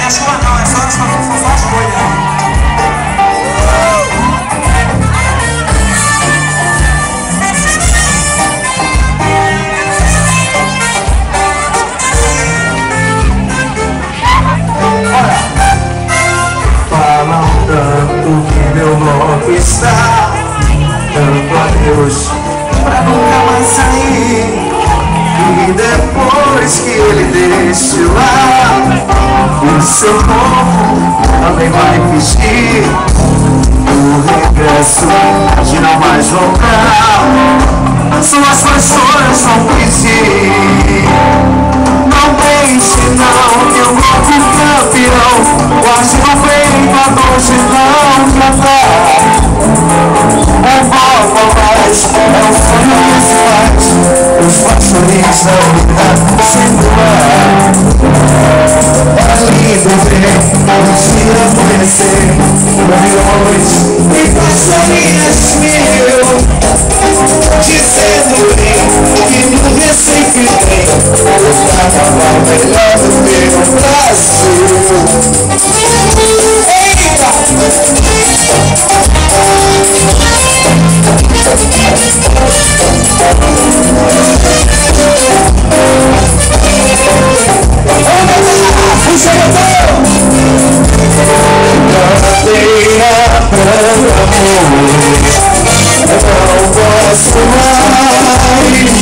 é sua não, é só as coisas. Falam tanto que meu nome está dando adeus pra nunca mais sair. E depois que ele desfilar, o seu corpo também vai vestir o regresso de não mais voltar. Suas paixões vão pedir. Não pense não que eu vou de campeão. Guarde no peito a dor de não cantar. Um pouco a mais é o sonho que se faz. Os pastores da vida sempre lá. É lindo ver o dia amanhecer. Milhões e pastorinhas mil dizendo que no Recife tem o carnaval melhor do meu Brasil. Eita! Puxa o botão! Bandeira branca, amor, não posso mais.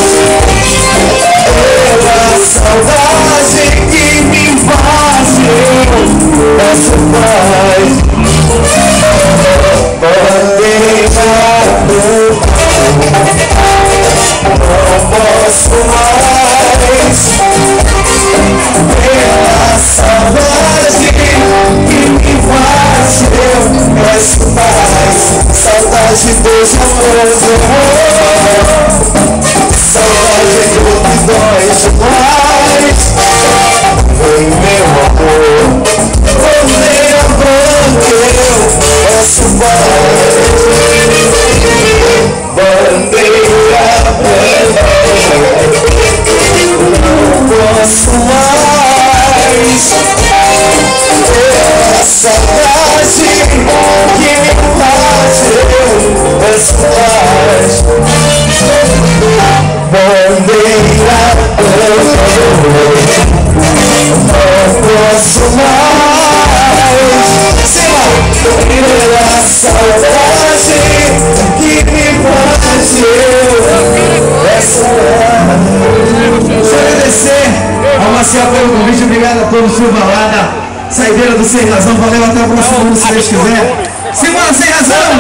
Pela saudade que me invade, eu peço paz. Bandeira branca, não posso mais. Pela saudade que me invade, eu peço paz. Saudade do amoroso, saudade do que dói demais. Oi, meu amor, bandeira branca, eu peço paz. Bandeira branca, não posso mais. Pela saudade que me invade, eu peço paz. Bandeira branca, não posso mais. Pela saudade que me invade, eu peço paz. Deixa eu agradecer ao Marcel pelo convite, obrigado a todos por balada. Saideira do Sem Razão, valeu, até o próximo ano, se Deus quiser. Semana Sem Razão!